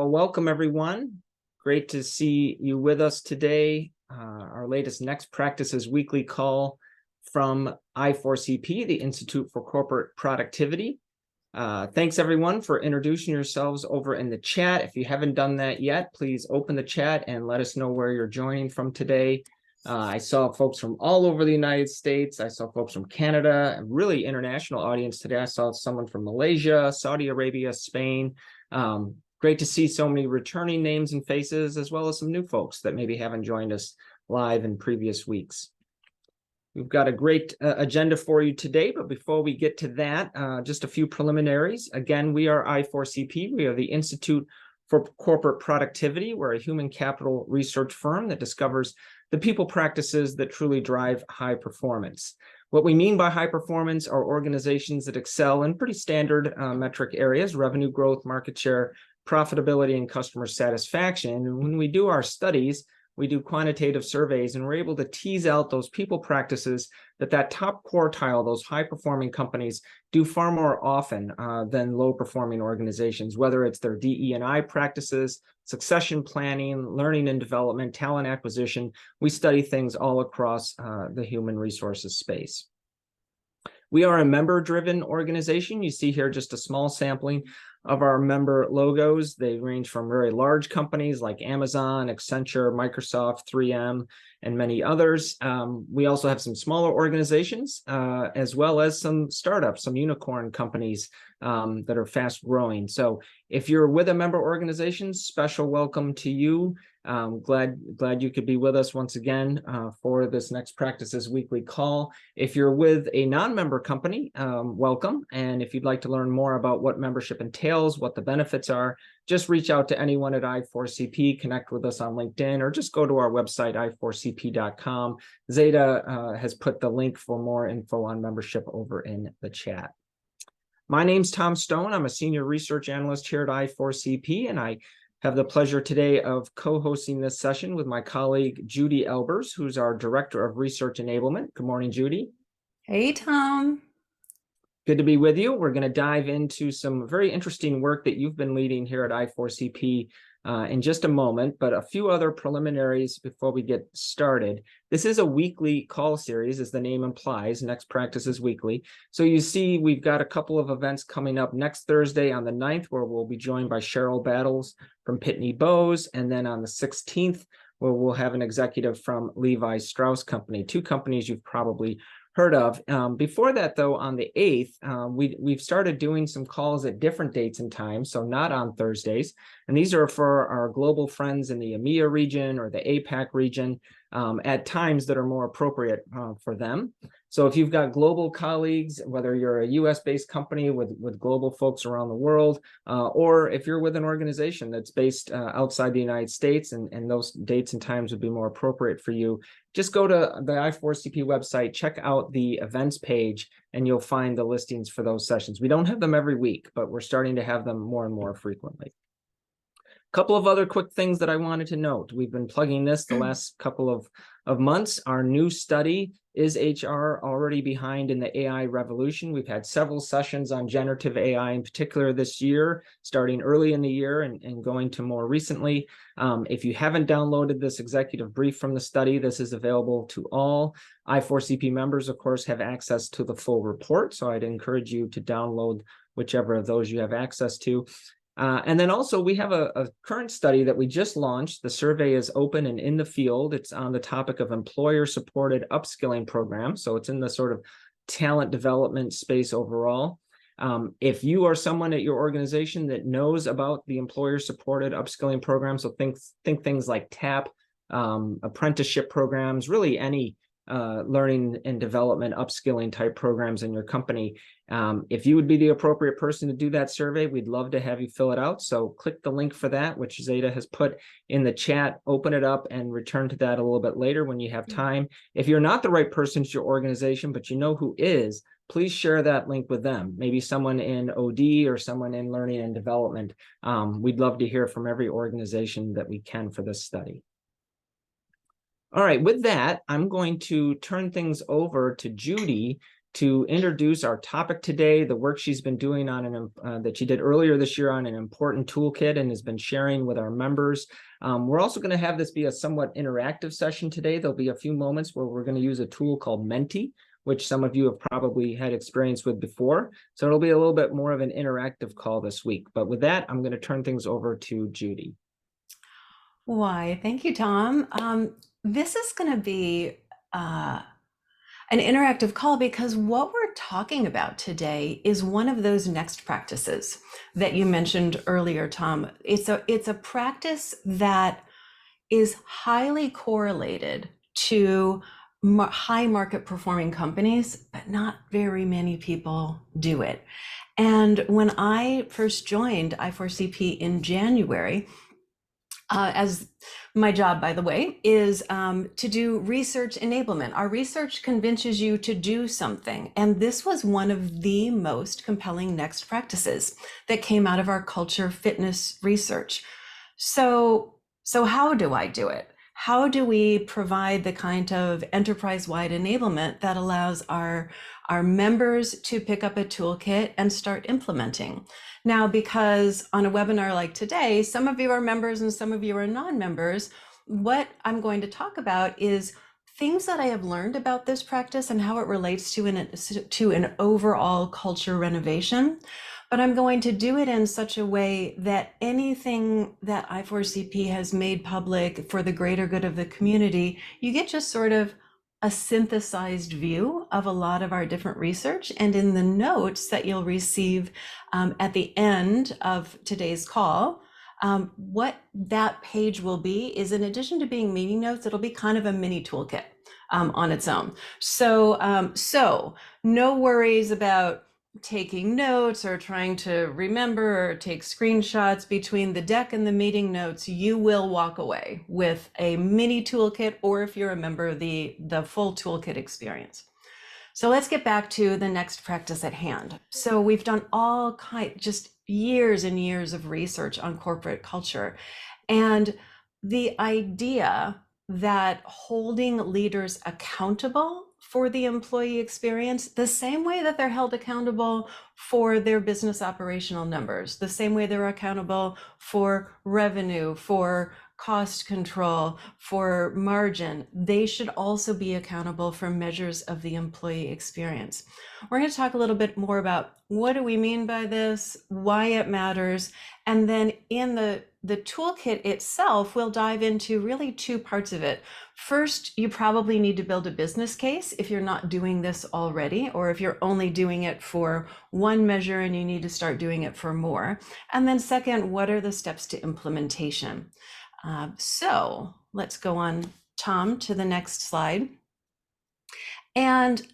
Well, welcome everyone. Great to see you with us today. Our latest Next Practices weekly call from I4CP, the Institute for Corporate Productivity. Thanks everyone for introducing yourselves over in the chat. If you haven't done that yet, please open the chat and let us know where you're joining from today. I saw folks from all over the United States. I saw folks from Canada, a really international audience today. I saw someone from Malaysia, Saudi Arabia, Spain. Great to see so many returning names and faces, as well as some new folks that maybe haven't joined us live in previous weeks. We've got a great agenda for you today, but before we get to that, just a few preliminaries. Again, we are I4CP. We are the Institute for Corporate Productivity. We're a human capital research firm that discovers the people practices that truly drive high performance. What we mean by high performance are organizations that excel in pretty standard metric areas: revenue growth, market share, profitability, and customer satisfaction. And when we do our studies, we do quantitative surveys, and we're able to tease out those people practices that top quartile, those high-performing companies, do far more often than low-performing organizations, whether it's their DE&I practices, succession planning, learning and development, talent acquisition. We study things all across the human resources space. We are a member-driven organization. You see here just a small sampling of our member logos. They range from very large companies like Amazon, Accenture, Microsoft, 3M, and many others. We also have some smaller organizations, as well as some startups, some unicorn companies that are fast growing. So if you're with a member organization, special welcome to you. Glad you could be with us once again for this Next Practices weekly call. If you're with a non-member company, welcome. And if you'd like to learn more about what membership entails, what the benefits are, just reach out to anyone at I4CP, connect with us on LinkedIn, or just go to our website, i4cp.com. Zeta has put the link for more info on membership over in the chat. My name's Tom Stone. I'm a Senior Research Analyst here at I4CP, and I have the pleasure today of co-hosting this session with my colleague, Judy Albers, who's our Director of Research Enablement. Good morning, Judy. Hey, Tom. Good to be with you. We're going to dive into some very interesting work that you've been leading here at I4CP in just a moment, but a few other preliminaries before we get started. This is a weekly call series, as the name implies. Next Practices Weekly. So you see we've got a couple of events coming up next Thursday on the 9th, where we'll be joined by Cheryl Battles from Pitney Bowes, and then on the 16th, where we'll have an executive from Levi Strauss Company, two companies you've probably heard of. Before that, though, on the 8th, we've started doing some calls at different dates and times, so not on Thursdays. And these are for our global friends in the EMEA region or the APAC region at times that are more appropriate for them. So if you've got global colleagues, whether you're a US-based company with global folks around the world, or if you're with an organization that's based outside the United States, and those dates and times would be more appropriate for you, just go to the I4CP website, check out the events page, and you'll find the listings for those sessions. We don't have them every week, but we're starting to have them more and more frequently. Couple of other quick things that I wanted to note. We've been plugging this the last couple of months. Our new study, Is HR Already Behind in the AI Revolution? We've had several sessions on generative AI in particular this year, starting early in the year and going to more recently. If you haven't downloaded this executive brief from the study, this is available to all. I4CP members, of course, have access to the full report, so I'd encourage you to download whichever of those you have access to. And then also we have a current study that we just launched. The survey is open and in the field. It's on the topic of employer-supported upskilling programs. So it's in the sort of talent development space overall. If you are someone at your organization that knows about the employer-supported upskilling program, so think things like TAP, apprenticeship programs, really any learning and development upskilling type programs in your company. If you would be the appropriate person to do that survey, we'd love to have you fill it out. So click the link for that, which Zeta has put in the chat, open it up and return to that a little bit later when you have time. If you're not the right person to your organization, but you know who is, please share that link with them. Maybe someone in OD or someone in learning and development. We'd love to hear from every organization that we can for this study. All right, with that, I'm going to turn things over to Judy to introduce our topic today, the work she's been doing on that she did earlier this year on an important toolkit and has been sharing with our members. We're also going to have this be a somewhat interactive session today. There'll be a few moments where we're going to use a tool called Menti, which some of you have probably had experience with before. So it'll be a little bit more of an interactive call this week. But with that, I'm going to turn things over to Judy. Why, thank you, Tom. This is going to be an interactive call because what we're talking about today is one of those next practices that you mentioned earlier, Tom. It's a practice that is highly correlated to high market performing companies, but not very many people do it. And when I first joined I4CP in January, as my job, by the way, is to do research enablement. Our research convinces you to do something. And this was one of the most compelling next practices that came out of our culture fitness research. So how do I do it? How do we provide the kind of enterprise-wide enablement that allows our members to pick up a toolkit and start implementing? Now, because on a webinar like today, some of you are members and some of you are non-members, what I'm going to talk about is things that I have learned about this practice and how it relates to an overall culture renovation. But I'm going to do it in such a way that anything that I4CP has made public for the greater good of the community, you get just sort of a synthesized view of a lot of our different research. And in the notes that you'll receive at the end of today's call, what that page will be is, in addition to being meeting notes, it'll be kind of a mini toolkit on its own. So no worries about taking notes or trying to remember or take screenshots between the deck and the meeting notes. You will walk away with a mini toolkit, or if you're a member, the full toolkit experience. So let's get back to the next practice at hand. So we've done just years and years of research on corporate culture, and the idea that holding leaders accountable for the employee experience, the same way that they're held accountable for their business operational numbers, the same way they're accountable for revenue, for cost control, for margin, they should also be accountable for measures of the employee experience. We're going to talk a little bit more about what do we mean by this, why it matters, and then in the toolkit itself, we'll dive into really two parts of it. First, you probably need to build a business case if you're not doing this already, or if you're only doing it for one measure and you need to start doing it for more. And then second, what are the steps to implementation? So let's go on, Tom, to the next slide. And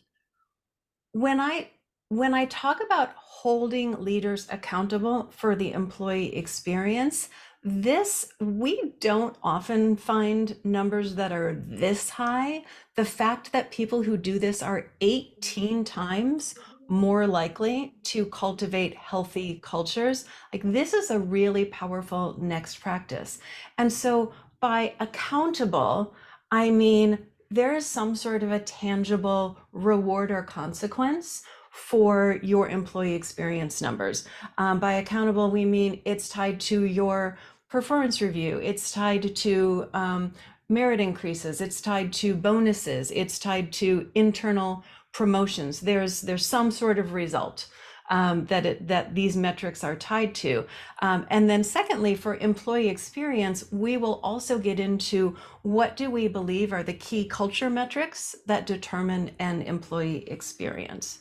when I talk about holding leaders accountable for the employee experience, we don't often find numbers that are this high. The fact that people who do this are 18 times more likely to cultivate healthy cultures, like this is a really powerful next practice. And so by accountable, I mean there is some sort of a tangible reward or consequence for your employee experience numbers. By accountable, we mean it's tied to your performance review, it's tied to merit increases, it's tied to bonuses, it's tied to internal promotions. There's some sort of result that these metrics are tied to. And then secondly, for employee experience, we will also get into what do we believe are the key culture metrics that determine an employee experience.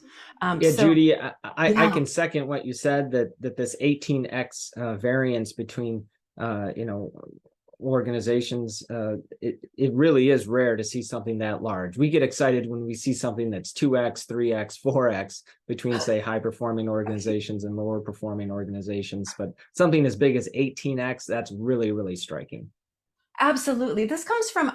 Judy, I can second what you said, that this 18x variance between organizations, it really is rare to see something that large. We get excited when we see something that's 2x, 3x, 4x between, say, high performing organizations and lower performing organizations, but something as big as 18x, that's really, really striking. Absolutely. This comes from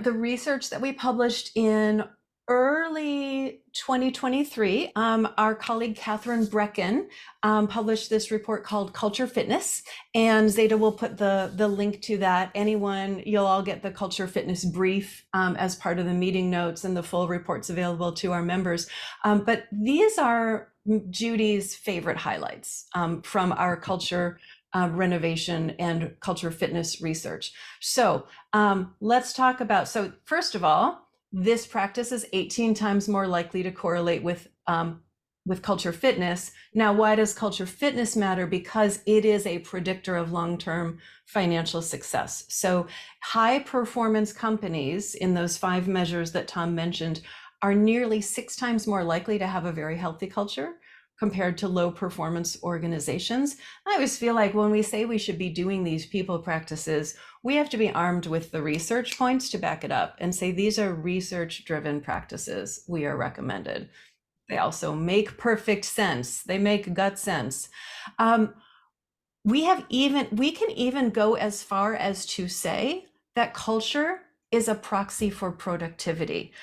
the research that we published in early 2023, our colleague Catherine Brecken published this report called Culture Fitness, and Zeta will put the link to that. You'll all get the Culture Fitness brief as part of the meeting notes, and the full report's available to our members. But these are Judy's favorite highlights from our culture renovation and culture fitness research. So let's talk about, so first of all, this practice is 18 times more likely to correlate with culture fitness. Now, why does culture fitness matter? Because it is a predictor of long-term financial success. So high performance companies in those 5 measures that Tom mentioned are nearly 6 times more likely to have a very healthy culture compared to low performance organizations. I always feel like when we say we should be doing these people practices, we have to be armed with the research points to back it up and say these are research driven practices we are recommended. They also make perfect sense. They make gut sense. We can even go as far as to say that culture is a proxy for productivity.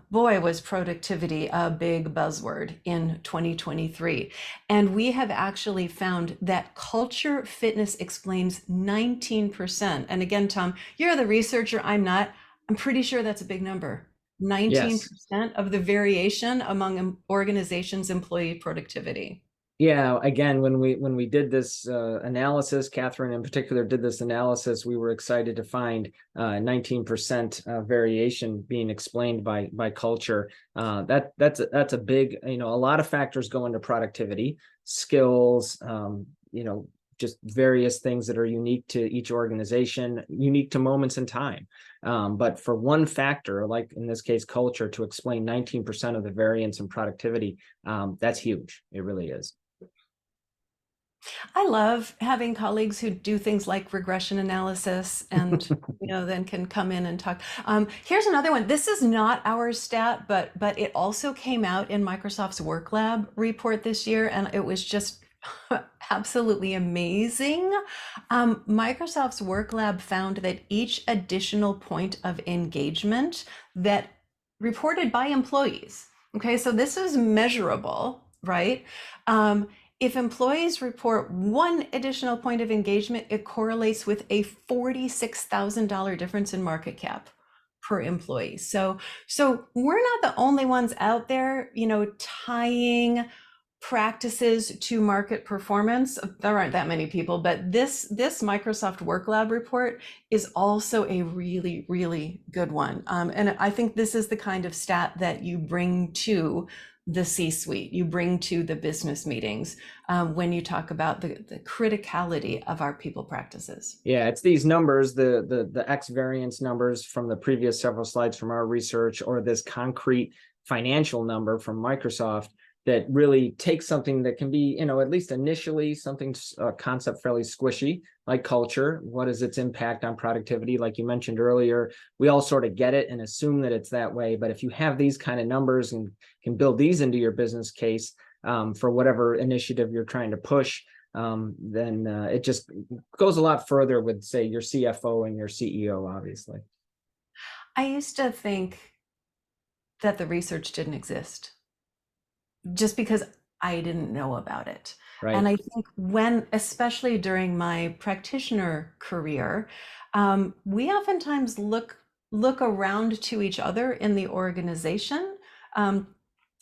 Boy, was productivity a big buzzword in 2023. And we have actually found that culture fitness explains 19%. And again, Tom, you're the researcher, I'm not. I'm pretty sure that's a big number. 19% Yes. of the variation among organizations' employee productivity. Yeah, again, when we did this analysis, Catherine in particular did this analysis, we were excited to find 19% variation being explained by culture. That's a big, a lot of factors go into productivity, skills, just various things that are unique to each organization, unique to moments in time. But for one factor, like in this case, culture, to explain 19% of the variance in productivity, that's huge. It really is. I love having colleagues who do things like regression analysis and then can come in and talk. Here's another one. This is not our stat, but it also came out in Microsoft's Work Lab report this year, and it was just absolutely amazing. Microsoft's Work Lab found that each additional point of engagement that reported by employees, okay, so this is measurable, right? If employees report one additional point of engagement, it correlates with a $46,000 difference in market cap per employee. So we're not the only ones out there, tying practices to market performance. There aren't that many people, but this Microsoft Work Lab report is also a really, really good one. And I think this is the kind of stat that you bring to the C-suite, you bring to the business meetings when you talk about the criticality of our people practices. Yeah, it's these numbers, the X variance numbers from the previous several slides from our research, or this concrete financial number from Microsoft that really takes something that can be, at least initially something, concept fairly squishy, like culture. What is its impact on productivity? Like you mentioned earlier, we all sort of get it and assume that it's that way. But if you have these kind of numbers and can build these into your business case for whatever initiative you're trying to push, then it just goes a lot further with, say, your CFO and your CEO, obviously. I used to think that the research didn't exist, just because I didn't know about it. Right. And I think especially during my practitioner career, we oftentimes look around to each other in the organization. And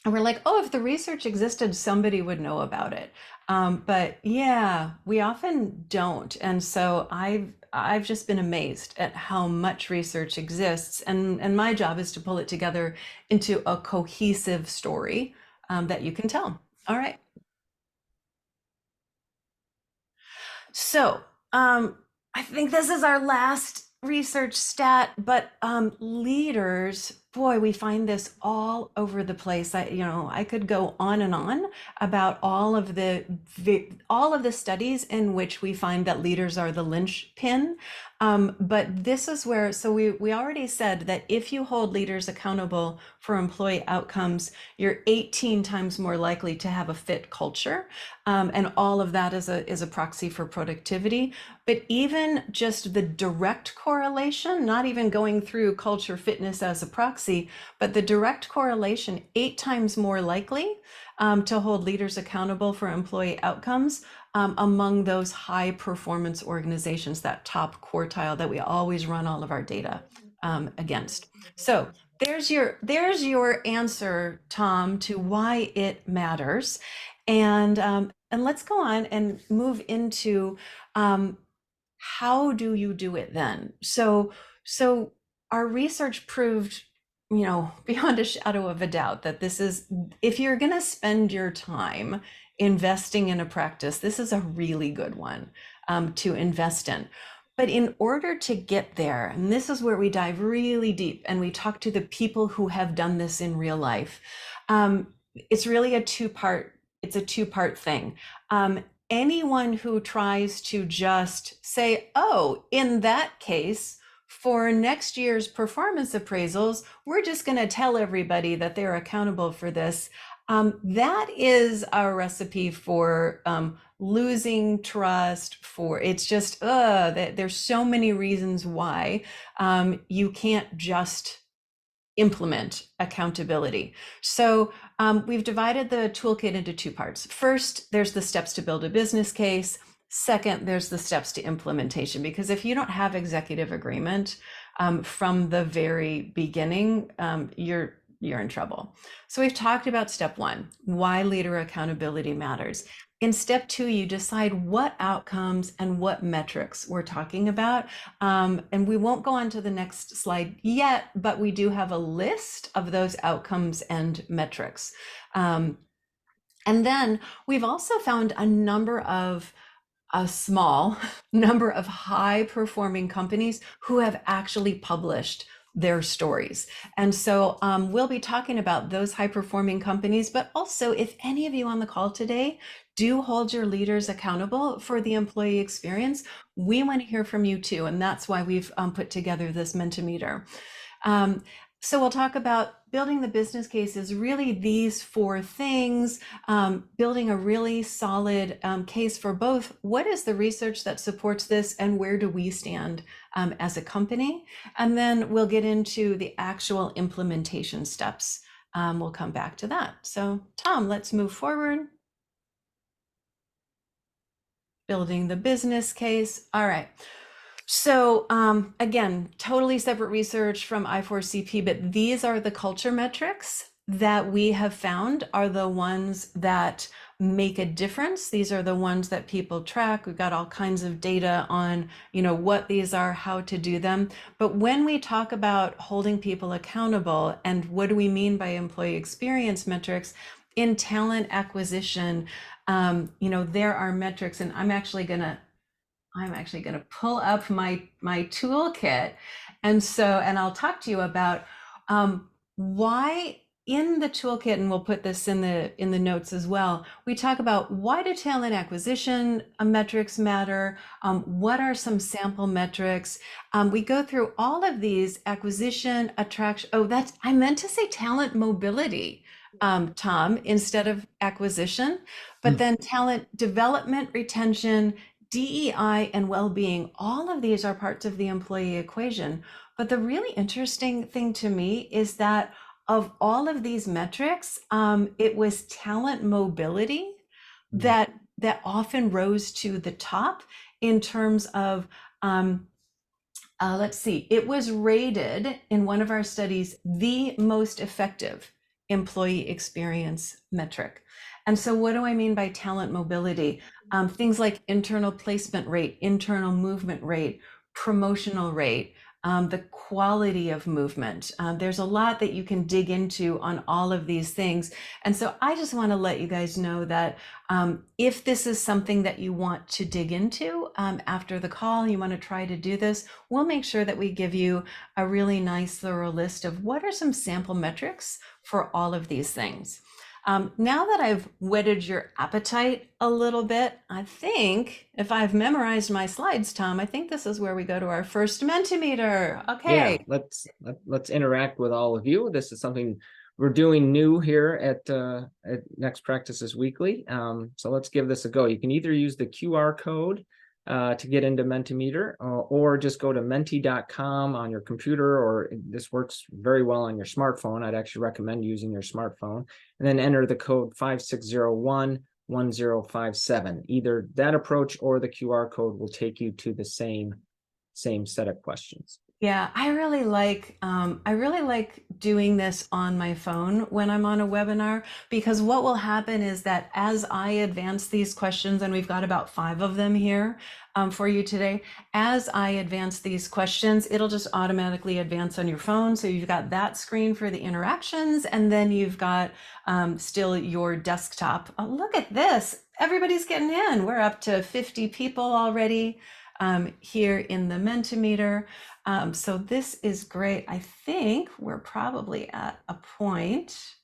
we're like, oh, if the research existed, somebody would know about it. But yeah, we often don't. And so I've just been amazed at how much research exists. And my job is to pull it together into a cohesive story that you can tell. All right. So I think this is our last research stat, but leaders, boy, we find this all over the place. I could go on and on about all of the studies in which we find that leaders are the linchpin. But this is where, so we already said that if you hold leaders accountable for employee outcomes, you're 18 times more likely to have a fit culture. And all of that is a proxy for productivity. But even just the direct correlation, not even going through culture fitness as a proxy, but the direct correlation, 8 times more likely to hold leaders accountable for employee outcomes among those high performance organizations, that top quartile that we always run all of our data against. So there's your answer, Tom, to why it matters. And let's go on and move into how do you do it then? So our research proved, beyond a shadow of a doubt that this is, if you're going to spend your time investing in a practice, this is a really good one to invest in. But in order to get there, and this is where we dive really deep and we talk to the people who have done this in real life, it's really a two-part thing. Anyone who tries to just say, oh, in that case, for next year's performance appraisals, we're just going to tell everybody that they're accountable for this. That is a recipe for losing trust. It's just, there's so many reasons why you can't just implement accountability. So we've divided the toolkit into 2 parts. First, there's the steps to build a business case. Second, there's the steps to implementation, because if you don't have executive agreement from the very beginning, you're in trouble. So we've talked about step 1, why leader accountability matters. In step 2, you decide what outcomes and what metrics we're talking about. And we won't go on to the next slide yet, but we do have a list of those outcomes and metrics. And then we've also found a small number of high performing companies who have actually published their stories. And so we'll be talking about those high performing companies, but also if any of you on the call today do hold your leaders accountable for the employee experience, we want to hear from you too. And that's why we've put together this Mentimeter. So we'll talk about building the business case is really these 4 things, building a really solid case for both. What is the research that supports this and where do we stand as a company? And then we'll get into the actual implementation steps. We'll come back to that. So Tom, let's move forward. Building the business case. All right. So again, totally separate research from I4CP, but these are the culture metrics that we have found are the ones that make a difference. These are the ones that people track. We've got all kinds of data on, what these are, how to do them. But when we talk about holding people accountable and what do we mean by employee experience metrics in talent acquisition, there are metrics, and I'm actually going to pull up my toolkit. And I'll talk to you about why in the toolkit, and we'll put this in the notes as well, we talk about why do talent acquisition metrics matter? What are some sample metrics? We go through all of these: acquisition, attraction. Oh, I meant to say talent mobility, Tom, instead of acquisition, but then talent development, retention, DEI, and well-being, all of these are parts of the employee equation. But the really interesting thing to me is that of all of these metrics, it was talent mobility that often rose to the top in terms of, let's see, it was rated in one of our studies the most effective employee experience metric. And so what do I mean by talent mobility? Things like internal placement rate, internal movement rate, promotional rate, the quality of movement. There's a lot that you can dig into on all of these things. And so I just want to let you guys know that if this is something that you want to dig into after the call, you want to try to do this, we'll make sure that we give you a really nice thorough list of what are some sample metrics for all of these things. Now that I've whetted your appetite a little bit, I think if I've memorized my slides, Tom, I think this is where we go to our first Mentimeter. Okay. Yeah, let's interact with all of you. This is something we're doing new here at Next Practices Weekly. So let's give this a go. You can either use the QR code to get into Mentimeter, or just go to menti.com on your computer, or this works very well on your smartphone. I'd actually recommend using your smartphone, and then enter the code 56011057. Either that approach or the QR code will take you to the same set of questions. Yeah, I really like doing this on my phone when I'm on a webinar, because what will happen is that as I advance these questions, and we've got about 5 of them here for you today, as I advance these questions, it'll just automatically advance on your phone. So you've got that screen for the interactions, and then you've got still your desktop. Oh, look at this. Everybody's getting in. We're up to 50 people already here in the Mentimeter. So this is great. I think we're probably at a point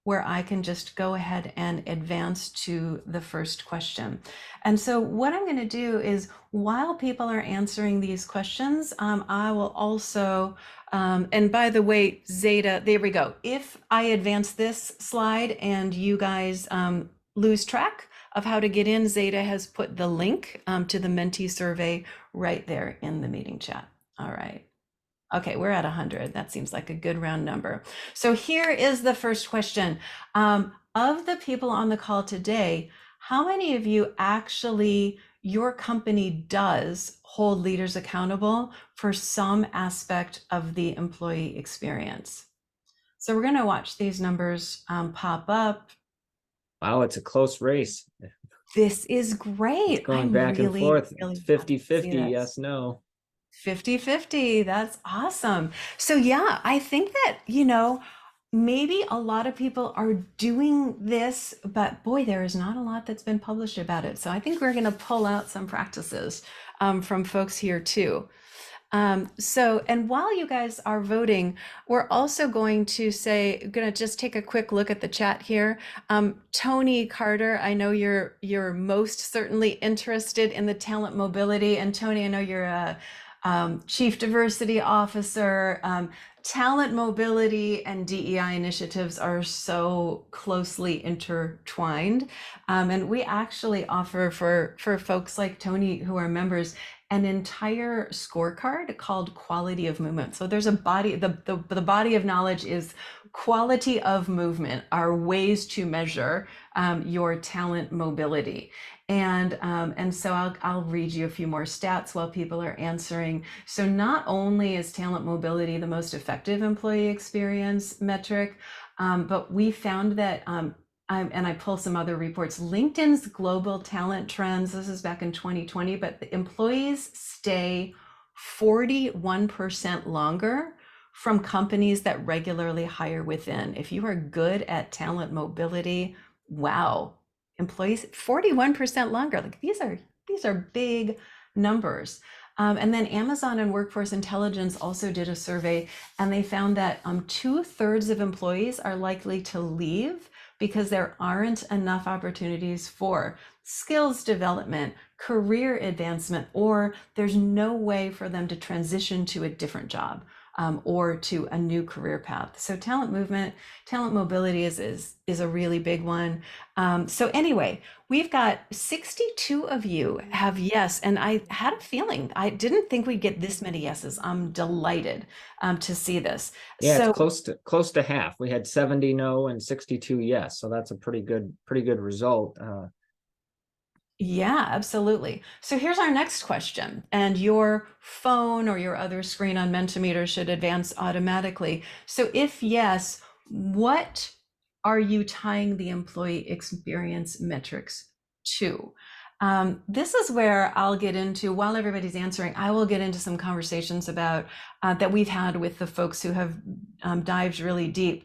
where I can just go ahead and advance to the first question. And so what I'm going to do is, while people are answering these questions, I will also, and by the way, Zeta, there we go. If I advance this slide and you guys lose track of how to get in, Zeta has put the link to the Menti survey right there in the meeting chat. All right. Okay, we're at 100. That seems like a good round number. So here is the first question. Of the people on the call today, how many of you actually, your company does hold leaders accountable for some aspect of the employee experience? So we're going to watch these numbers pop up. Wow, it's a close race. This is great. It's going I'm back and really, forth. really 50-50, yes, no. 50-50. That's awesome. So yeah, I think that, maybe a lot of people are doing this, but boy, there is not a lot that's been published about it. So I think we're going to pull out some practices from folks here too. And while you guys are voting, we're also going to just take a quick look at the chat here. Tony Carter, I know you're most certainly interested in the talent mobility. And Tony, I know you're a Chief Diversity Officer. Talent mobility and DEI initiatives are so closely intertwined. And we actually offer for folks like Tony who are members an entire scorecard called quality of movement. So there's a body, the body of knowledge is quality of movement, are ways to measure your talent mobility. And so I'll read you a few more stats while people are answering. So not only is talent mobility the most effective employee experience metric, but we found that, and I pull some other reports, LinkedIn's global talent trends, this is back in 2020, but the employees stay 41% longer from companies that regularly hire within. If you are good at talent mobility, wow. Employees 41% longer. Like these are big numbers. And then Amazon and Workforce Intelligence also did a survey, and they found that 2/3 of employees are likely to leave because there aren't enough opportunities for skills development, career advancement, or there's no way for them to transition to a different job or to a new career path. So talent mobility is a really big one. So anyway, we've got 62 of you have yes, and I had a feeling, I didn't think we'd get this many yeses. I'm delighted to see this. Yeah, so, it's close to half. We had 70 no and 62 yes, so that's a pretty good result. Yeah, absolutely. So here's our next question, and your phone or your other screen on Mentimeter should advance automatically. So if yes, what are you tying the employee experience metrics to? This is where I'll get into, while everybody's answering, I will get into some conversations about that we've had with the folks who have dived really deep.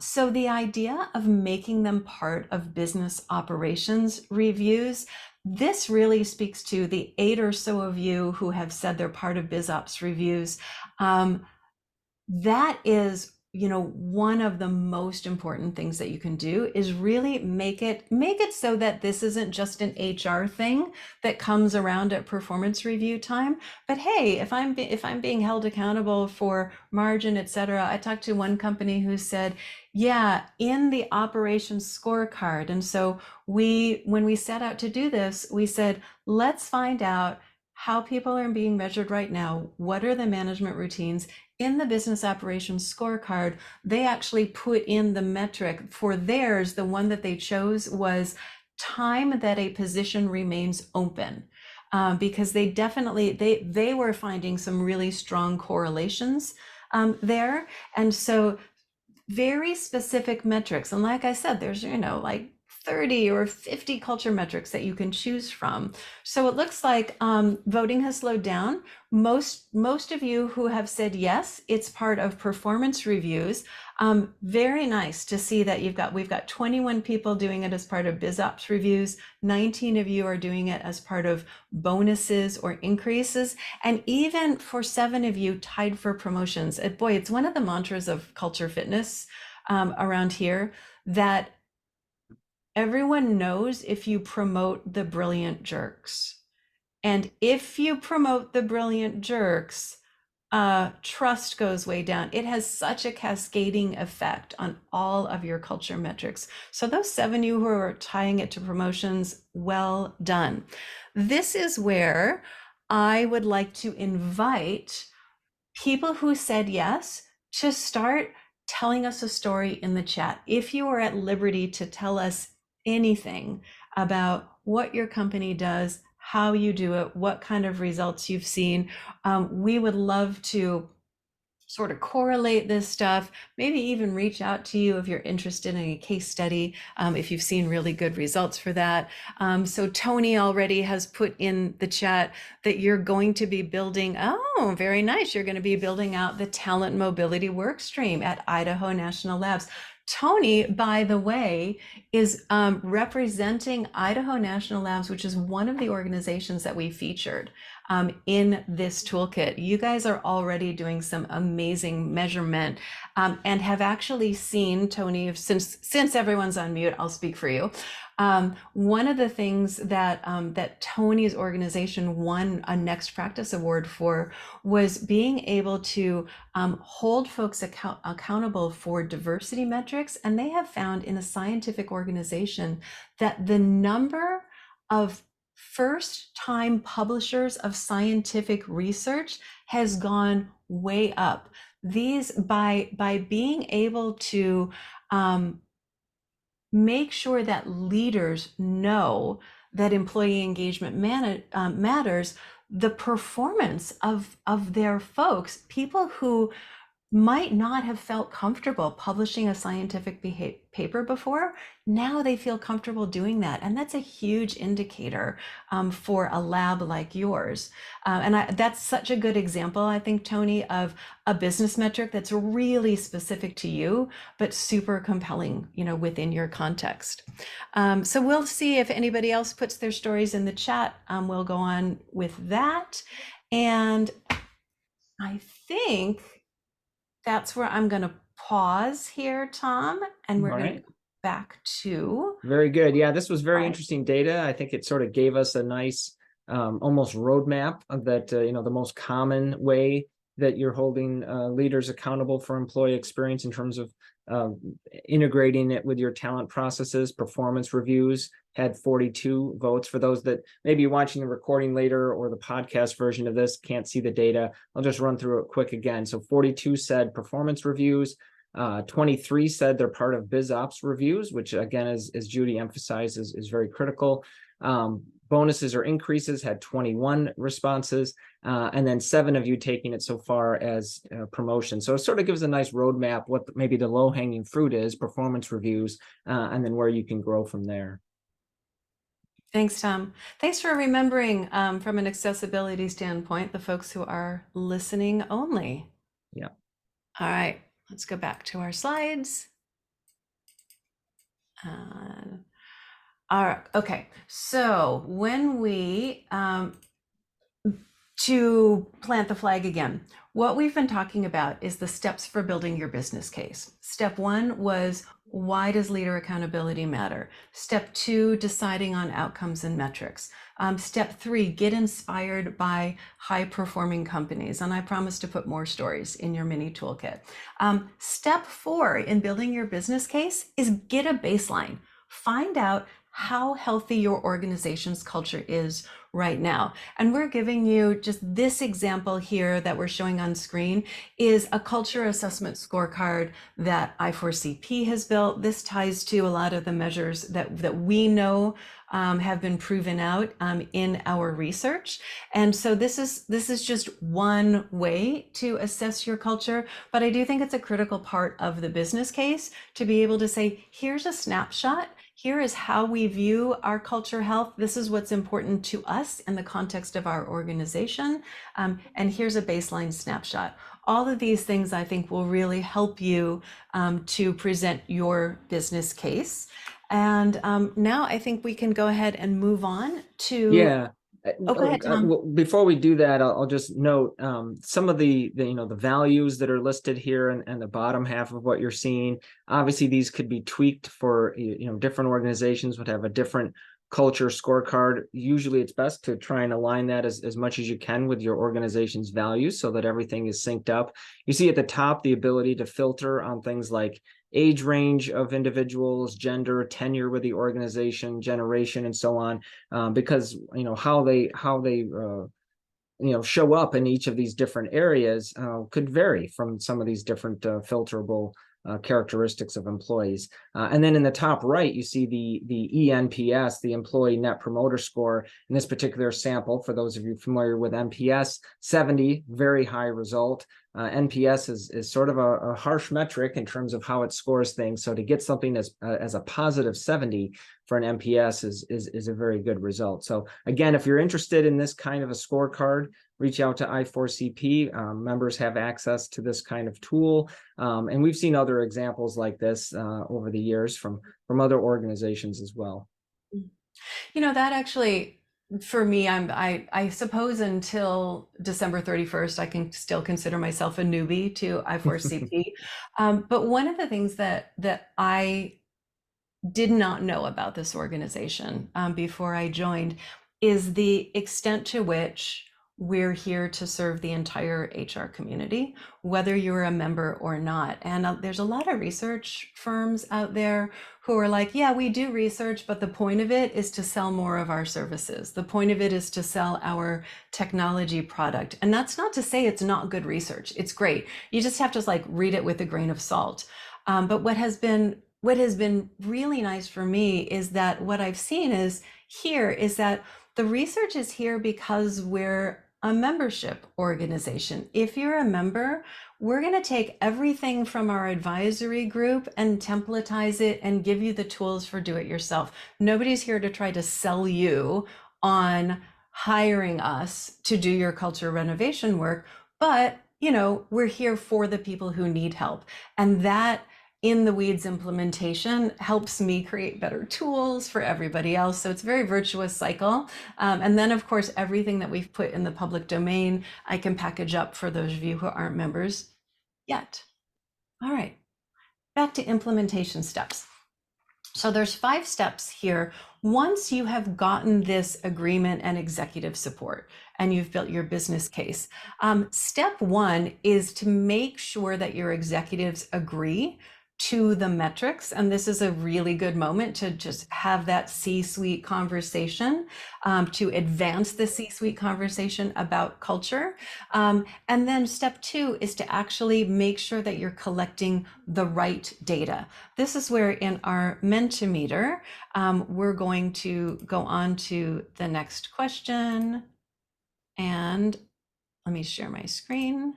So the idea of making them part of business operations reviews, this really speaks to the 8 or so of you who have said they're part of BizOps reviews. That is, one of the most important things that you can do is really make it so that this isn't just an HR thing that comes around at performance review time. But hey, if I'm being held accountable for margin, et cetera, I talked to one company who said, Yeah, in the operations scorecard. And so when we set out to do this, we said, let's find out how people are being measured right now. What are the management routines? In the business operations scorecard, they actually put in the metric for theirs. The one that they chose was time that a position remains open. Because they were finding some really strong correlations there. And so very specific metrics. And like I said, there's, like 30 or 50 culture metrics that you can choose from. So it looks like voting has slowed down. Most of you who have said yes, it's part of performance reviews. Very nice to see that we've got 21 people doing it as part of BizOps reviews. 19 of you are doing it as part of bonuses or increases. And even for 7 of you tied for promotions. Boy, it's one of the mantras of culture fitness around here that everyone knows if you promote the brilliant jerks. And if you promote the brilliant jerks, trust goes way down. It has such a cascading effect on all of your culture metrics. So those 7 of you who are tying it to promotions, well done. This is where I would like to invite people who said yes to start telling us a story in the chat. If you are at liberty to tell us anything about what your company does, how you do it, what kind of results you've seen, we would love to sort of correlate this stuff, maybe even reach out to you if you're interested in a case study, if you've seen really good results for that. So Tony already has put in the chat that you're going to be building, oh, very nice. You're going to be building out the talent mobility work stream at Idaho National Labs. Tony, by the way, is representing Idaho National Labs, which is one of the organizations that we featured in this toolkit. You guys are already doing some amazing measurement and have actually seen, Tony, since everyone's on mute, I'll speak for you. One of the things that that Tony's organization won a Next Practice Award for was being able to hold folks accountable for diversity metrics. And they have found in a scientific organization that the number of first-time publishers of scientific research has gone way up. These by being able to make sure that leaders know that employee engagement matters, the performance of their folks, people who might not have felt comfortable publishing a scientific paper before, now they feel comfortable doing that. And that's a huge indicator for a lab like yours. That's such a good example, I think, Tony, of a business metric that's really specific to you, but super compelling, within your context. So we'll see if anybody else puts their stories in the chat. We'll go on with that. And I think that's where I'm going to pause here, Tom, and we're All going to right. go back to. Very good. Yeah, this was very interesting data. I think it sort of gave us a nice almost roadmap of that, the most common way that you're holding leaders accountable for employee experience in terms of integrating it with your talent processes. Performance reviews had 42 votes. For those that may be watching the recording later or the podcast version of this, can't see the data, I'll just run through it quick again. So 42 said performance reviews. 23 said they're part of BizOps reviews, which again, as Judy emphasizes, is very critical. Bonuses or increases had 21 responses, and then 7 of you taking it so far as promotion. So it sort of gives a nice roadmap what maybe the low-hanging fruit is, performance reviews, and then where you can grow from there. Thanks, Tom. Thanks for remembering from an accessibility standpoint, the folks who are listening only. Yeah. All right, let's go back to our slides. All right, okay. So when we to plant the flag again, what we've been talking about is the steps for building your business case. Step one was, why does leader accountability matter? Step two, deciding on outcomes and metrics. Step three, get inspired by high performing companies. And I promise to put more stories in your mini toolkit. Step four in building your business case is get a baseline. Find out how healthy your organization's culture is right now. And we're giving you just this example here that we're showing on screen is a culture assessment scorecard that I4CP has built. This ties to a lot of the measures that we know have been proven out in our research. And so this is just one way to assess your culture, but I do think it's a critical part of the business case to be able to say, here's a snapshot. Here is how we view our culture health. This is what's important to us in the context of our organization. And here's a baseline snapshot. All of these things I think will really help you to present your business case. And now I think we can go ahead and move on to. Yeah. Oh, go ahead, Tom. Well, before we do that, I'll just note some of the values that are listed here and the bottom half of what you're seeing. Obviously, these could be tweaked for different organizations would have a different culture scorecard. Usually, it's best to try and align that as much as you can with your organization's values so that everything is synced up. You see at the top the ability to filter on things like age range of individuals, gender, tenure with the organization, generation, and so on, because how they show up in each of these different areas could vary from some of these different filterable characteristics of employees. And then in the top right, you see the ENPS, the Employee Net Promoter Score. In this particular sample, for those of you familiar with NPS, 70, very high result. NPS is sort of a harsh metric in terms of how it scores things. So to get something as a positive 70 for an NPS is a very good result. So again, if you're interested in this kind of a scorecard, reach out to I4CP. Members have access to this kind of tool. And we've seen other examples like this over the years from other organizations as well. That actually, for me, I suppose until December 31st, I can still consider myself a newbie to I4CP. But one of the things that I did not know about this organization before I joined is the extent to which we're here to serve the entire HR community, whether you're a member or not. And there's a lot of research firms out there who are like, yeah, we do research, but the point of it is to sell more of our services. The point of it is to sell our technology product. And that's not to say it's not good research. It's great. You just have to read it with a grain of salt. But what has been really nice for me is that what I've seen is that the research is here because we're a membership organization. If you're a member, we're going to take everything from our advisory group and templatize it and give you the tools for do it yourself. Nobody's here to try to sell you on hiring us to do your culture renovation work, but we're here for the people who need help. And that in the weeds implementation helps me create better tools for everybody else. So it's a very virtuous cycle. And then of course, everything that we've put in the public domain, I can package up for those of you who aren't members yet. All right, back to implementation steps. So there's 5 steps here. Once you have gotten this agreement and executive support and you've built your business case, step 1 is to make sure that your executives agree to the metrics. And this is a really good moment to just have that C-suite conversation, to advance the C-suite conversation about culture. And then step 2 is to actually make sure that you're collecting the right data. This is where in our Mentimeter, we're going to go on to the next question. And let me share my screen.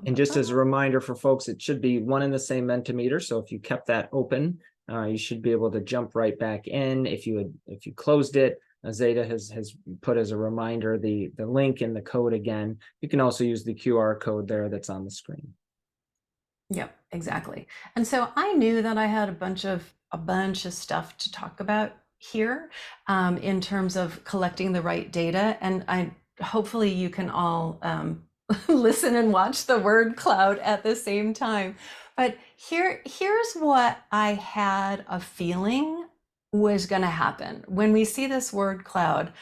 And just as a reminder for folks, it should be one and the same Mentimeter. So if you kept that open, you should be able to jump right back in. If you closed it, Zeta has put as a reminder the link and the code again. You can also use the QR code there that's on the screen. Yep, exactly. And so I knew that I had a bunch of stuff to talk about here in terms of collecting the right data. And hopefully you can all listen and watch the word cloud at the same time. But here's what I had a feeling was going to happen when we see this word cloud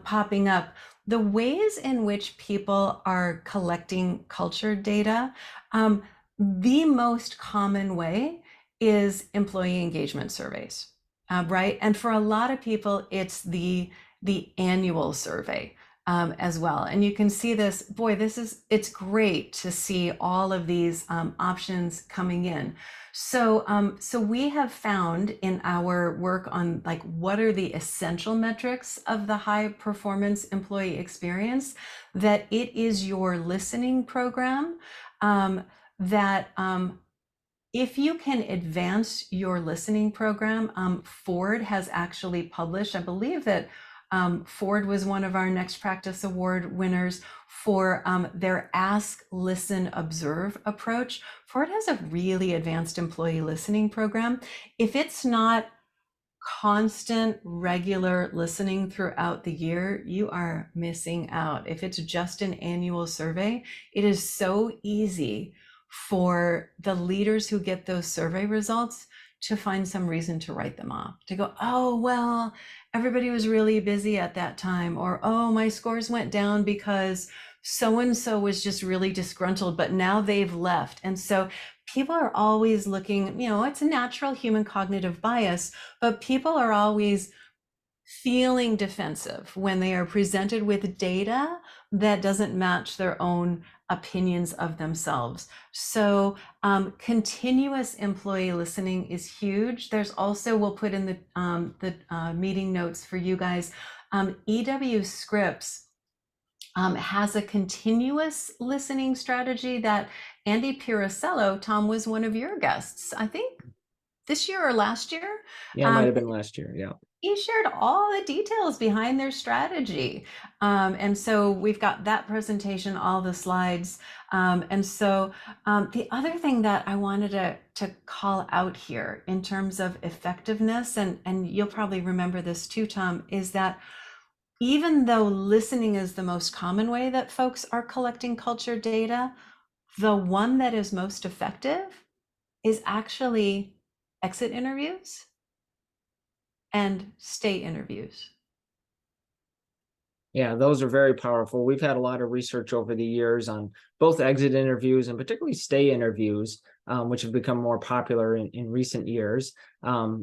popping up. The ways in which people are collecting culture data, the most common way is employee engagement surveys, right? And for a lot of people, it's the annual survey as well. And you can see this, boy, it's great to see all of these options coming in. So we have found in our work on like, what are the essential metrics of the high performance employee experience, that it is your listening program, that if you can advance your listening program, Ford has actually published, I believe that Ford was one of our Next Practice Award winners for their Ask, Listen, Observe approach. Ford has a really advanced employee listening program. If it's not constant, regular listening throughout the year, you are missing out. If it's just an annual survey, it is so easy for the leaders who get those survey results to find some reason to write them off, to go, oh, well, everybody was really busy at that time, or, oh, my scores went down because so-and-so was just really disgruntled, but now they've left. And so people are always looking, it's a natural human cognitive bias, but people are always feeling defensive when they are presented with data that doesn't match their own opinions of themselves. So continuous employee listening is huge. There's also, we'll put in the meeting notes for you guys, EW Scripts has a continuous listening strategy that Andy Piracello, Tom, was one of your guests, I think this year or last year. Yeah, it might have been last year. Yeah. He shared all the details behind their strategy. And so we've got that presentation, all the slides. And so the other thing that I wanted to call out here in terms of effectiveness, and you'll probably remember this too, Tom, is that even though listening is the most common way that folks are collecting culture data, the one that is most effective is actually exit interviews and stay interviews. Yeah, those are very powerful. We've had a lot of research over the years on both exit interviews and particularly stay interviews, which have become more popular in recent years.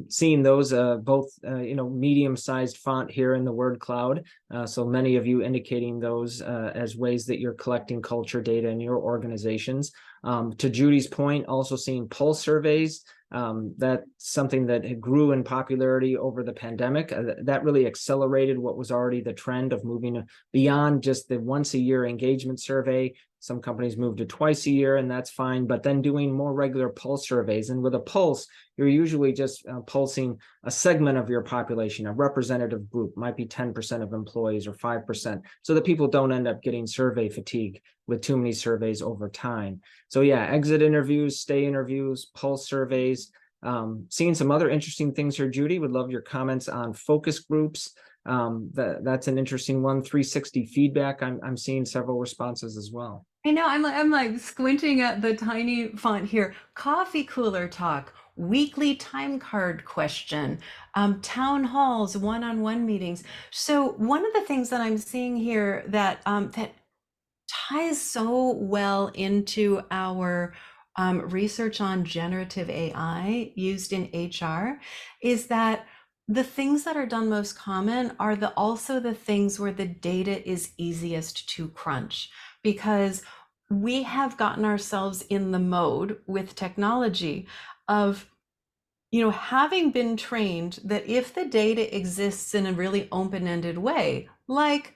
Seeing those both, medium-sized font here in the word cloud. So many of you indicating those as ways that you're collecting culture data in your organizations. To Judy's point, also seeing pulse surveys. That's something that grew in popularity over the pandemic. That really accelerated what was already the trend of moving beyond just the once a year engagement survey. Some companies moved to twice a year, and that's fine, but then doing more regular pulse surveys. And with a pulse, you're usually just pulsing a segment of your population, a representative group, might be 10% of employees or 5%, so that people don't end up getting survey fatigue with too many surveys over time. So yeah, exit interviews, stay interviews, pulse surveys. Seeing some other interesting things here, Judy. Would love your comments on focus groups. That's an interesting one. 360 feedback. I'm seeing several responses as well. I know, I'm like squinting at the tiny font here. Coffee cooler talk, weekly time card question, town halls, one-on-one meetings. So one of the things that I'm seeing here that that ties so well into our research on generative AI used in HR is that the things that are done most common are also the things where the data is easiest to crunch, because we have gotten ourselves in the mode with technology of having been trained that if the data exists in a really open-ended way, like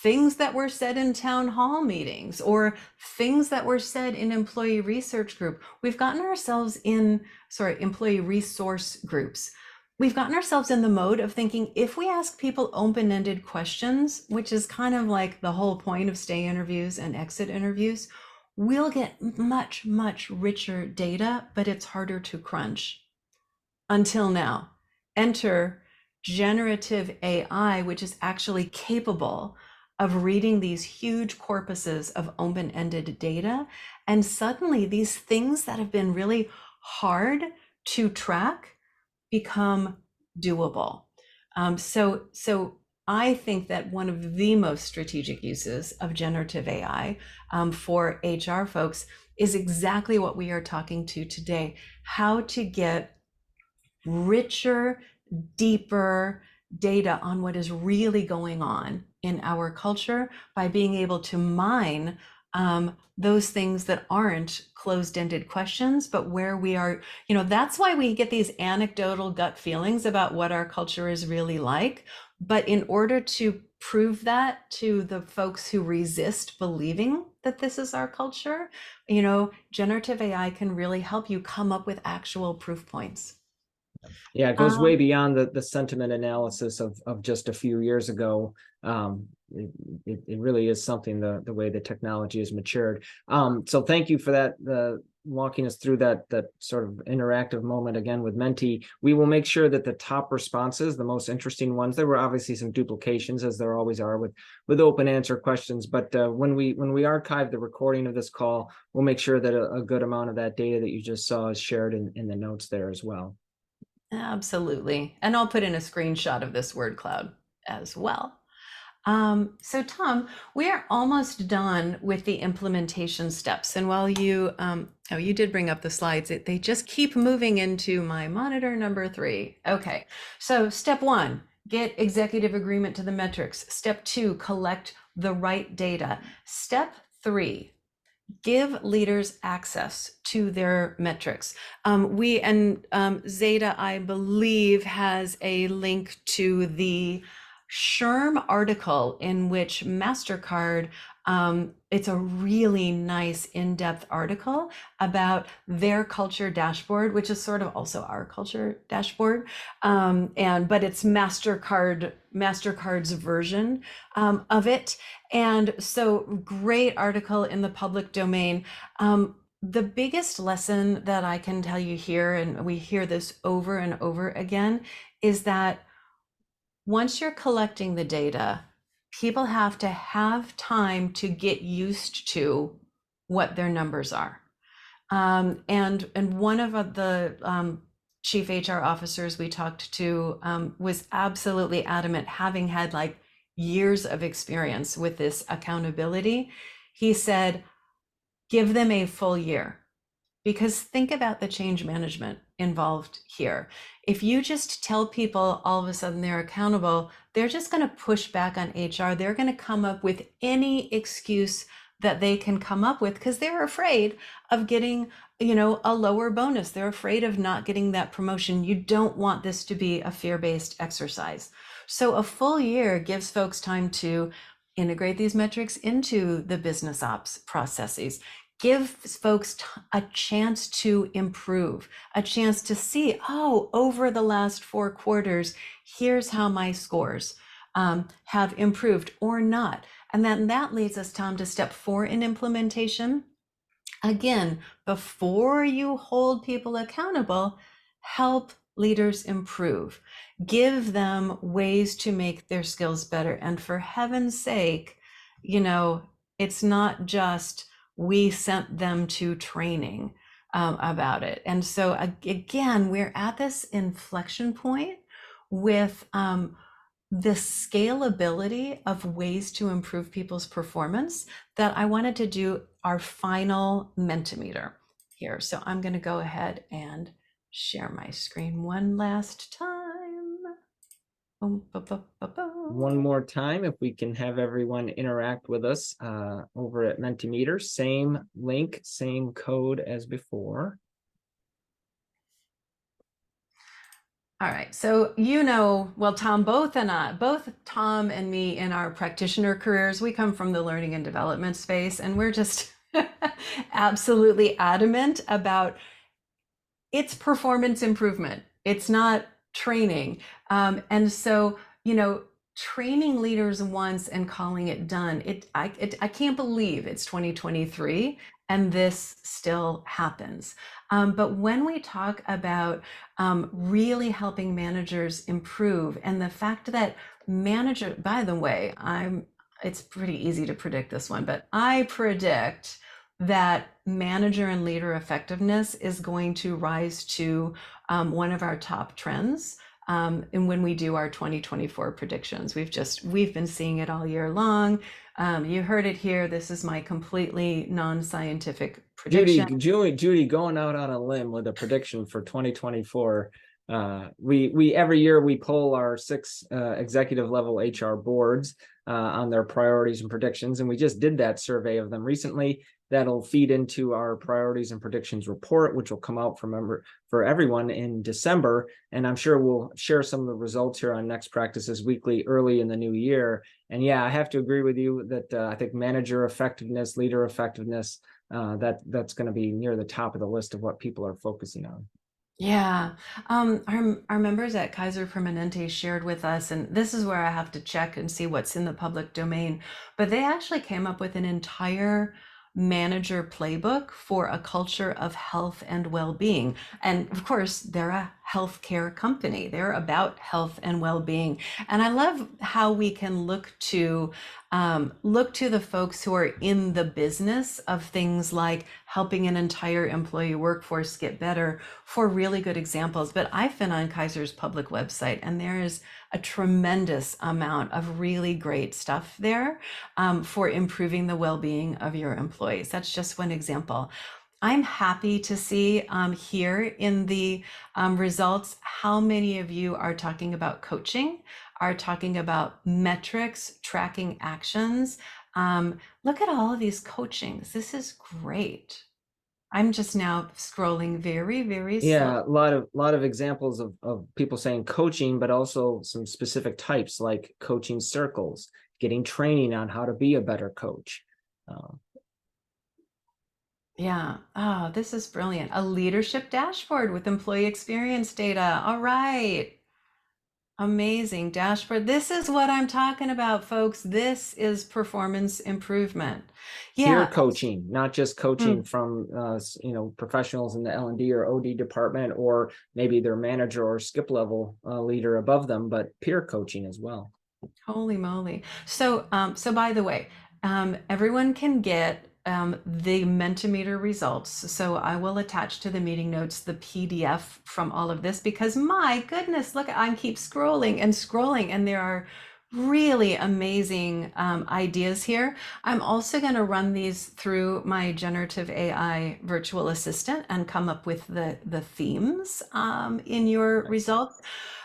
things that were said in town hall meetings or things that were said in employee research group, we've gotten ourselves in, employee resource groups. We've gotten ourselves in the mode of thinking if we ask people open-ended questions, which is kind of like the whole point of stay interviews and exit interviews, we'll get much, much richer data, but it's harder to crunch. Until now, enter generative AI, which is actually capable of reading these huge corpuses of open-ended data. And suddenly these things that have been really hard to track become doable. So I think that one of the most strategic uses of generative AI for HR folks is exactly what we are talking to today: how to get richer, deeper data on what is really going on in our culture by being able to mine those things that aren't closed-ended questions, but where we are, that's why we get these anecdotal gut feelings about what our culture is really like. But in order to prove that to the folks who resist believing that this is our culture, generative AI can really help you come up with actual proof points. Yeah, it goes way beyond the sentiment analysis of just a few years ago. It really is something, the way the technology has matured. So thank you for that, walking us through that sort of interactive moment again with Menti. We will make sure that the top responses, the most interesting ones, there were obviously some duplications, as there always are with open answer questions, but when we archive the recording of this call, we'll make sure that a good amount of that data that you just saw is shared in the notes there as well. Absolutely. And I'll put in a screenshot of this word cloud as well. So Tom, we are almost done with the implementation steps. And while you, you did bring up the slides, they just keep moving into my monitor number 3. Okay, so step 1, get executive agreement to the metrics. Step 2, collect the right data. Step 3, give leaders access to their metrics. Zeta, I believe, has a link to the SHRM article in which MasterCard, it's a really nice in-depth article about their culture dashboard, which is sort of also our culture dashboard. But it's MasterCard's version of it. And so great article in the public domain. The biggest lesson that I can tell you here, and we hear this over and over again, is that once you're collecting the data, people have to have time to get used to what their numbers are. And one of the chief HR officers we talked to was absolutely adamant, having had like years of experience with this accountability. He said, give them a full year. Because think about the change management involved here. If you just tell people all of a sudden they're accountable, they're just going to push back on HR. They're going to come up with any excuse that they can come up with because they're afraid of getting, a lower bonus. They're afraid of not getting that promotion. You don't want this to be a fear-based exercise. So a full year gives folks time to integrate these metrics into the business ops processes. Give folks a chance to improve, a chance to see, over the last 4 quarters, here's how my scores have improved or not. And then that leads us, Tom, to step 4 in implementation. Again, before you hold people accountable, help leaders improve. Give them ways to make their skills better. And for heaven's sake, it's not just we sent them to training about it. And so again, we're at this inflection point with the scalability of ways to improve people's performance that I wanted to do our final Mentimeter here. So I'm going to go ahead and share my screen one last time. One more time, if we can have everyone interact with us over at Mentimeter. Same link, same code as before. All right, so well, Tom, both Tom and me in our practitioner careers, we come from the learning and development space, and we're just absolutely adamant about it's performance improvement. It's not training. And so, training leaders once and calling it done, I can't believe it's 2023 and this still happens. But when we talk about really helping managers improve, and the fact that by the way, it's pretty easy to predict this one, but I predict that manager and leader effectiveness is going to rise to one of our top trends. And when we do our 2024 predictions, we've been seeing it all year long. You heard it here. This is my completely non-scientific prediction. Judy, going out on a limb with a prediction for 2024. We every year we poll our 6 executive level HR boards on their priorities and predictions, and we just did that survey of them recently. That'll feed into our priorities and predictions report, which will come out for everyone in December. And I'm sure we'll share some of the results here on Next Practices Weekly early in the new year. And yeah, I have to agree with you that I think manager effectiveness, leader effectiveness, that's going to be near the top of the list of what people are focusing on. Yeah, our members at Kaiser Permanente shared with us, and this is where I have to check and see what's in the public domain, but they actually came up with an entire manager playbook for a culture of health and well-being. And of course, they're a healthcare company. They're about health and well-being. And I love how we can look to the folks who are in the business of things like helping an entire employee workforce get better for really good examples. But I've been on Kaiser's public website, and there is a tremendous amount of really great stuff there for improving the well-being of your employees. That's just one example. I'm happy to see here in the results how many of you are talking about coaching, are talking about metrics, tracking actions. Look at all of these coachings. This is great. I'm just now scrolling very, very slow. Yeah, a lot of examples of people saying coaching, but also some specific types like coaching circles, getting training on how to be a better coach. Yeah. Oh, this is brilliant. A leadership dashboard with employee experience data. All right. Amazing dashboard. This is what I'm talking about, folks. This is performance improvement. Peer Yeah. coaching, not just coaching from professionals in the L&D or OD department, or maybe their manager or skip level leader above them, but peer coaching as well. Holy moly. So by the way, everyone can get the Mentimeter results. So I will attach to the meeting notes the PDF from all of this, because my goodness, look, I keep scrolling and scrolling, and there are really amazing ideas here. I'm also going to run these through my generative AI virtual assistant and come up with the themes in your results.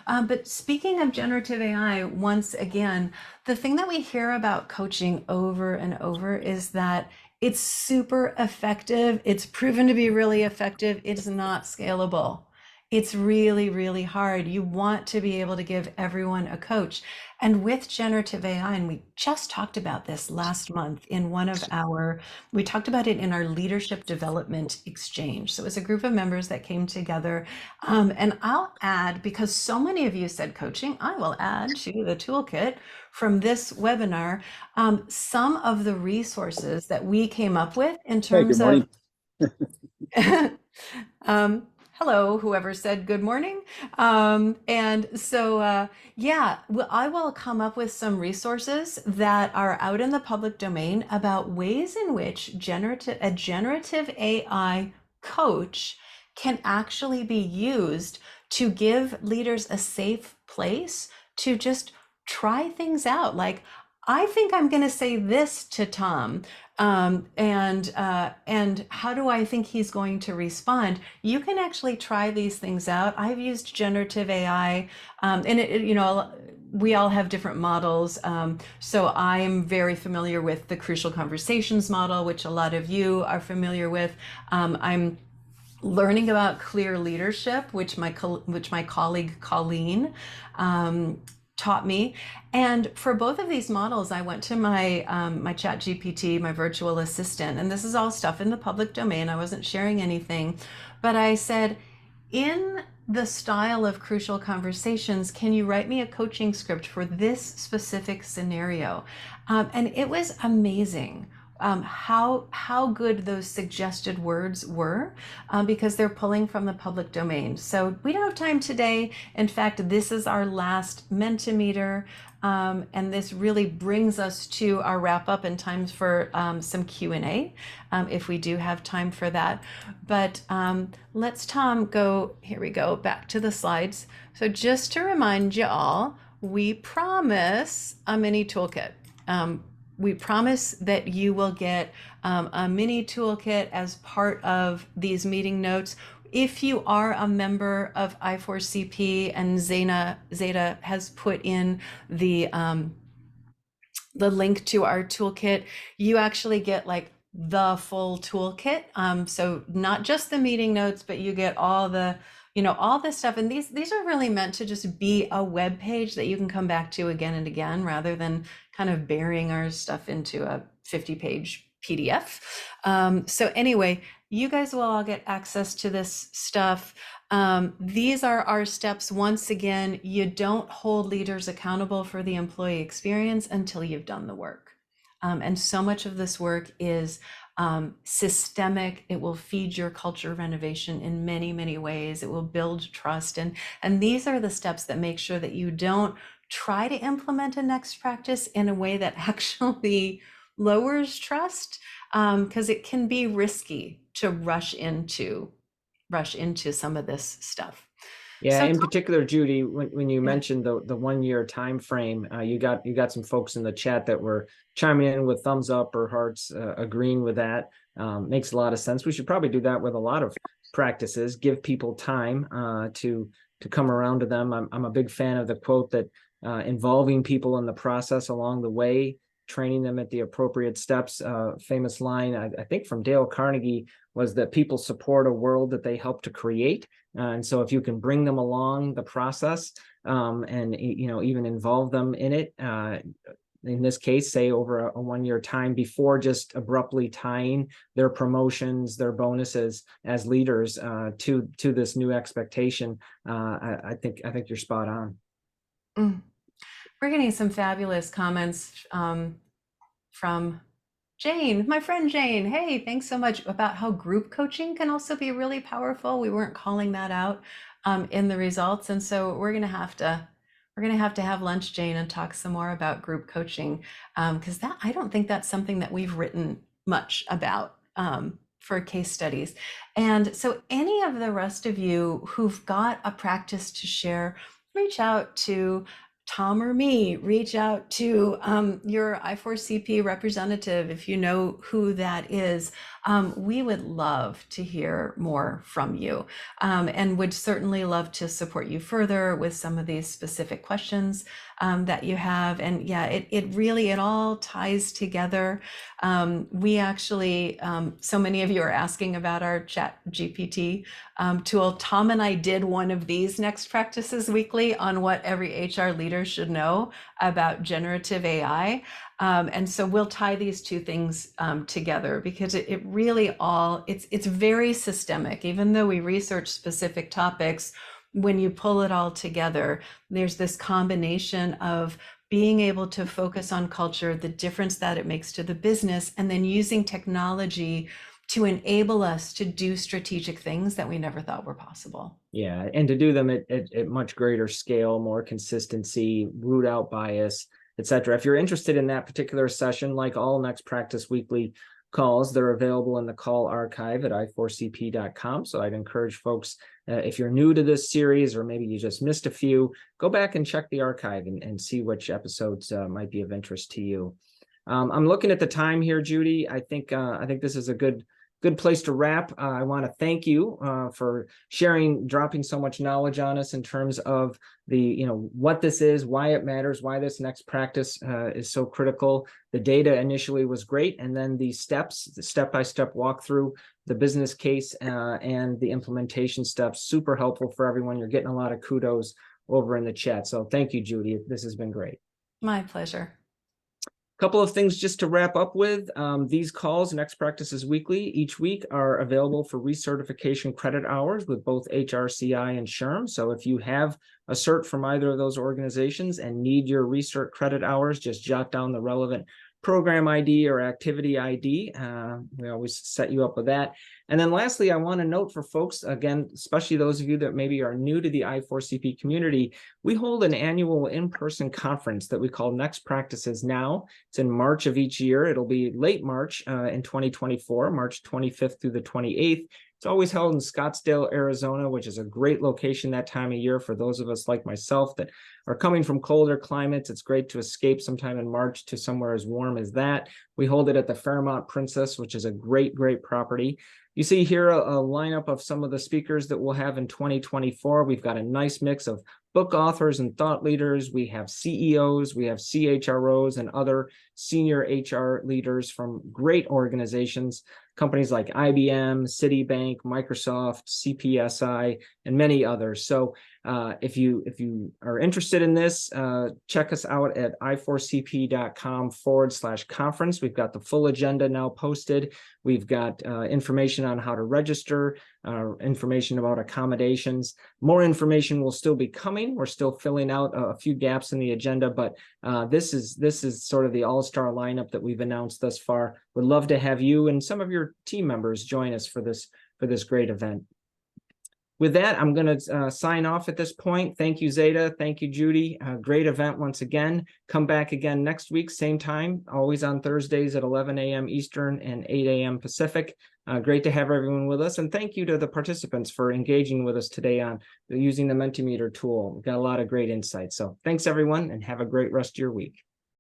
But speaking of generative AI, once again, the thing that we hear about coaching over and over is that it's super effective. It's proven to be really effective. It's not scalable. It's really, really hard. You want to be able to give everyone a coach. And with generative AI, and we just talked about this last month in we talked about it in our leadership development exchange. So it was a group of members that came together. And I'll add, because so many of you said coaching, I will add to the toolkit from this webinar some of the resources that we came up with in terms of hello, whoever said good morning. And so, yeah, I will come up with some resources that are out in the public domain about ways in which a generative AI coach can actually be used to give leaders a safe place to just try things out. Like, I think I'm going to say this to Tom, and how do I think he's going to respond? You can actually try these things out. I've used generative AI, and we all have different models. So I'm very familiar with the Crucial Conversations model, which a lot of you are familiar with. I'm learning about clear leadership, which my colleague Colleen taught me. And for both of these models, I went to my chat GPT, my virtual assistant, and this is all stuff in the public domain. I wasn't sharing anything, but I said, in the style of Crucial Conversations, can you write me a coaching script for this specific scenario? And it was amazing. how good those suggested words were, because they're pulling from the public domain. So we don't have time today. In fact, this is our last Mentimeter, and this really brings us to our wrap up and times for some Q&A, if we do have time for that. But let's, Tom, go, here we go, back to the slides. So just to remind you all, we promise a mini toolkit. We promise that you will get a mini toolkit as part of these meeting notes. If you are a member of I4CP, and Zeta has put in the link to our toolkit, you actually get like the full toolkit. So not just the meeting notes, but you get all the, all this stuff. And these are really meant to just be a web page that you can come back to again and again, rather than kind of burying our stuff into a 50-page PDF. So anyway, you guys will all get access to this stuff. These are our steps. Once again, you don't hold leaders accountable for the employee experience until you've done the work. And so much of this work is systemic. It will feed your culture renovation in many, many ways. It will build trust. And these are the steps that make sure that you don't try to implement a next practice in a way that actually lowers trust, because it can be risky to rush into some of this stuff. Yeah, So in particular, Judy, when you mentioned the 1 year time frame, you got some folks in the chat that were chiming in with thumbs up or hearts, agreeing with that. Makes a lot of sense. We should probably do that with a lot of practices. Give people time to come around to them. I'm a big fan of the quote that involving people in the process along the way, training them at the appropriate steps. Famous line, I think from Dale Carnegie, was that people support a world that they help to create. And so if you can bring them along the process, and even involve them in it, in this case, say over a 1 year time, before just abruptly tying their promotions, their bonuses as leaders to this new expectation, I think you're spot on. We're getting some fabulous comments from Jane, my friend Jane. Hey, thanks so much, about how group coaching can also be really powerful. We weren't calling that out in the results, and so we're gonna have to have lunch, Jane, and talk some more about group coaching, because I don't think that's something that we've written much about for case studies. And so any of the rest of you who've got a practice to share, reach out to Tom or me, reach out to your I4CP representative if you know who that is. We would love to hear more from you, and would certainly love to support you further with some of these specific questions that you have. And yeah, it all ties together. We actually, so many of you are asking about our Chat GPT tool. Tom and I did one of these next practices weekly on what every HR leader should know about generative AI. And so we'll tie these two things together, because it really it's very systemic. Even though we research specific topics, when you pull it all together, there's this combination of being able to focus on culture, the difference that it makes to the business, and then using technology to enable us to do strategic things that we never thought were possible. Yeah, and to do them at much greater scale, more consistency, root out bias, etc. If you're interested in that particular session, like all Next Practice Weekly calls, they're available in the call archive at i4cp.com. So I'd encourage folks, if you're new to this series, or maybe you just missed a few, go back and check the archive and see which episodes might be of interest to you. I'm looking at the time here, Judy. I think this is a good place to wrap. I want to thank you for dropping so much knowledge on us in terms of what this is, why it matters, why this next practice is so critical. The data initially was great, and then the steps, the step-by-step walkthrough, the business case, and the implementation steps, super helpful for everyone. You're getting a lot of kudos over in the chat. So thank you, Judy. This has been great. My pleasure. Couple of things just to wrap up with. These calls, Next Practices Weekly, each week are available for recertification credit hours with both HRCI and SHRM. So if you have a cert from either of those organizations and need your recert credit hours, just jot down the relevant program ID or activity ID. We always set you up with that. And then lastly, I want to note for folks, again, especially those of you that maybe are new to the I4CP community, we hold an annual in-person conference that we call Next Practices Now. It's in March of each year. It'll be late March in 2024, March 25th through the 28th. It's always held in Scottsdale, Arizona, which is a great location that time of year for those of us like myself that are coming from colder climates. It's great to escape sometime in March to somewhere as warm as that. We hold it at the Fairmont Princess, which is a great, great property. You see here a lineup of some of the speakers that we'll have in 2024. We've got a nice mix of book authors and thought leaders. We have CEOs, we have CHROs and other senior HR leaders from great organizations, companies like IBM, Citibank, Microsoft, CPSI, and many others. So if you are interested in this, check us out at i4cp.com/conference. We've got the full agenda now posted. We've got information on how to register, information about accommodations. More information will still be coming. We're still filling out a few gaps in the agenda, but this is sort of the all-star lineup that we've announced thus far. Would love to have you and some of your team members join us for this great event. With that, I'm going to sign off at this point. Thank you, Zeta. Thank you, Judy. Great event once again. Come back again next week, same time, always on Thursdays at 11 a.m. Eastern and 8 a.m. Pacific. Great to have everyone with us. And thank you to the participants for engaging with us today on using the Mentimeter tool. We've got a lot of great insights. So thanks, everyone, and have a great rest of your week.